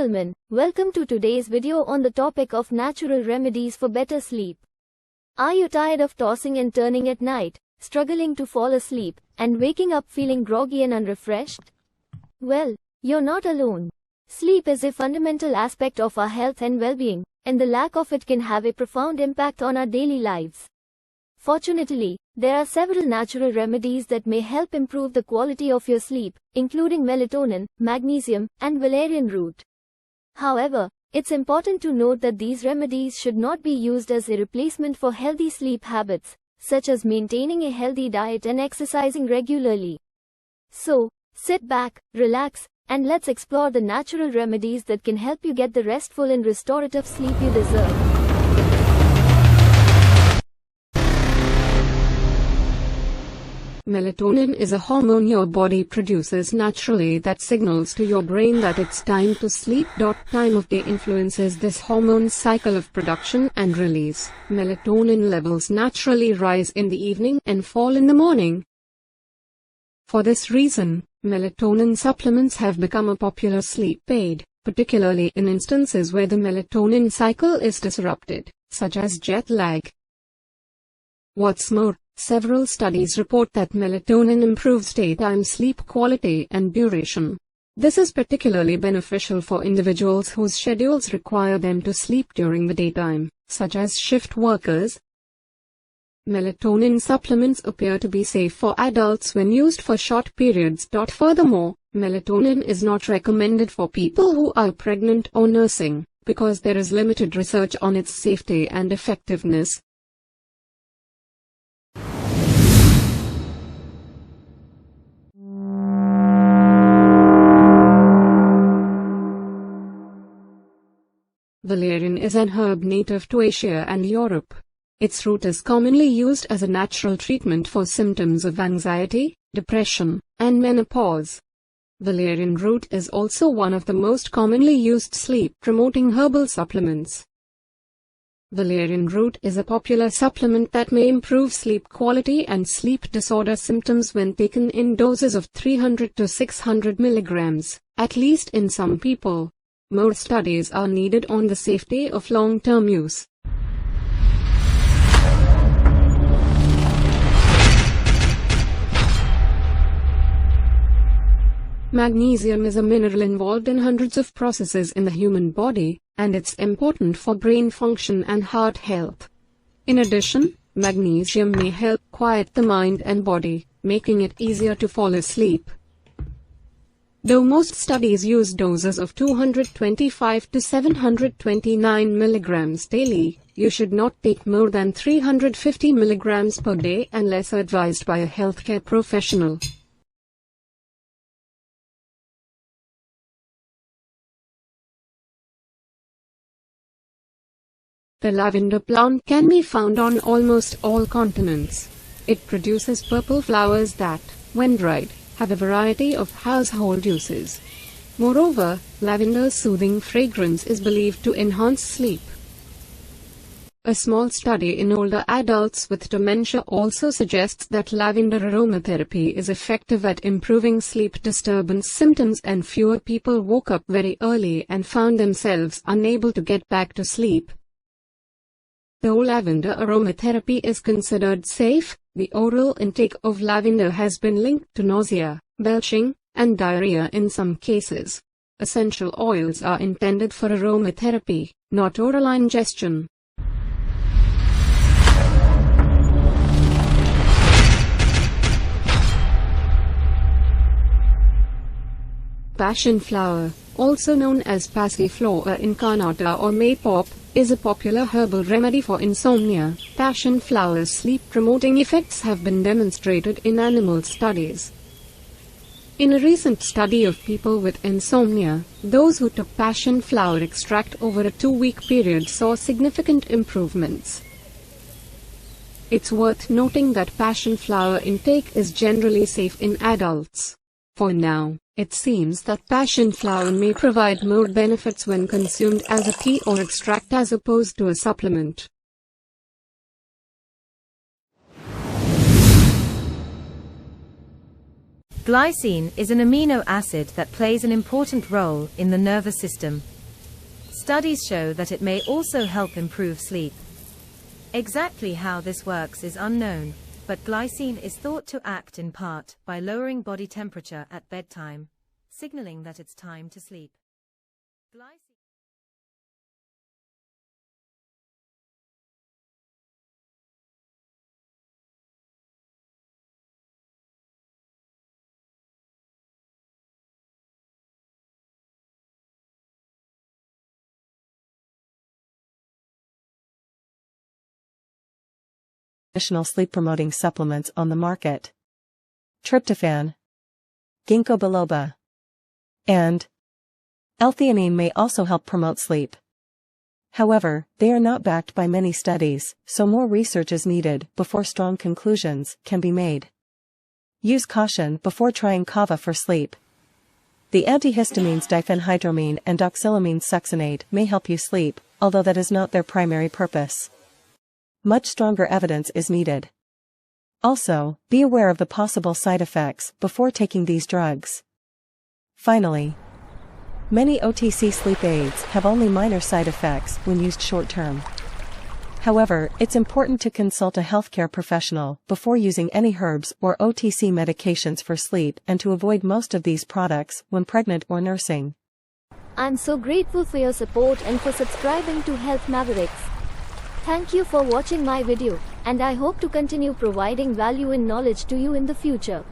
gentlemen, welcome to today's video on the topic of natural remedies for better sleep. Are you tired of tossing and turning at night, struggling to fall asleep, and waking up feeling groggy and unrefreshed? Well, you're not alone. Sleep is a fundamental aspect of our health and well-being, and the lack of it can have a profound impact on our daily lives. Fortunately, there are several natural remedies that may help improve the quality of your sleep, including melatonin, magnesium, and valerian root. However, it's important to note that these remedies should not be used as a replacement for healthy sleep habits, such as maintaining a healthy diet and exercising regularly. So, sit back, relax, and let's explore the natural remedies that can help you get the restful and restorative sleep you deserve. Melatonin is a hormone your body produces naturally that signals to your brain that it's time to sleep. Time of day influences this hormone's cycle of production and release. Melatonin levels naturally rise in the evening and fall in the morning. For this reason, melatonin supplements have become a popular sleep aid, particularly in instances where the melatonin cycle is disrupted, such as jet lag. What's more, several studies report that melatonin improves daytime sleep quality and duration. This is particularly beneficial for individuals whose schedules require them to sleep during the daytime, such as shift workers. Melatonin supplements appear to be safe for adults when used for short periods. Furthermore, melatonin is not recommended for people who are pregnant or nursing, because there is limited research on its safety and effectiveness. Valerian is an herb native to Asia and Europe. Its root is commonly used as a natural treatment for symptoms of anxiety, depression, and menopause. Valerian root is also one of the most commonly used sleep-promoting herbal supplements. Valerian root is a popular supplement that may improve sleep quality and sleep disorder symptoms when taken in doses of 300 to 600 milligrams, at least in some people. More studies are needed on the safety of long-term use. Magnesium is a mineral involved in hundreds of processes in the human body, and it's important for brain function and heart health. In addition, magnesium may help quiet the mind and body, making it easier to fall asleep. Though most studies use doses of 225 to 729 milligrams daily, you should not take more than 350 milligrams per day unless advised by a healthcare professional. The lavender plant can be found on almost all continents. It produces purple flowers that, when dried, have a variety of household uses. Moreover, lavender's soothing fragrance is believed to enhance sleep. A small study in older adults with dementia also suggests that lavender aromatherapy is effective at improving sleep disturbance symptoms, and fewer people woke up very early and found themselves unable to get back to sleep. Though lavender aromatherapy is considered safe, the oral intake of lavender has been linked to nausea, belching, and diarrhea in some cases. Essential oils are intended for aromatherapy, not oral ingestion. Passionflower, also known as Passiflora incarnata or maypop, is a popular herbal remedy for insomnia. Passionflower's sleep-promoting effects have been demonstrated in animal studies. In a recent study of people with insomnia, those who took passionflower extract over a 2-week period saw significant improvements. It's worth noting that passionflower intake is generally safe in adults. For now, it seems that passionflower may provide more benefits when consumed as a tea or extract as opposed to a supplement. Glycine is an amino acid that plays an important role in the nervous system. Studies show that it may also help improve sleep. Exactly how this works is unknown, but glycine is thought to act in part by lowering body temperature at bedtime, signaling that it's time to sleep. Additional sleep-promoting supplements on the market: tryptophan, ginkgo biloba, and L-theanine may also help promote sleep. However, they are not backed by many studies, so more research is needed before strong conclusions can be made. Use caution before trying kava for sleep. The antihistamines diphenhydramine and doxylamine succinate may help you sleep, although that is not their primary purpose. Much stronger evidence is needed. Also, be aware of the possible side effects before taking these drugs. Finally, many OTC sleep aids have only minor side effects when used short-term. However, it's important to consult a healthcare professional before using any herbs or OTC medications for sleep and to avoid most of these products when pregnant or nursing. I'm so grateful for your support and for subscribing to Health Mavericks. Thank you for watching my video, and I hope to continue providing value and knowledge to you in the future.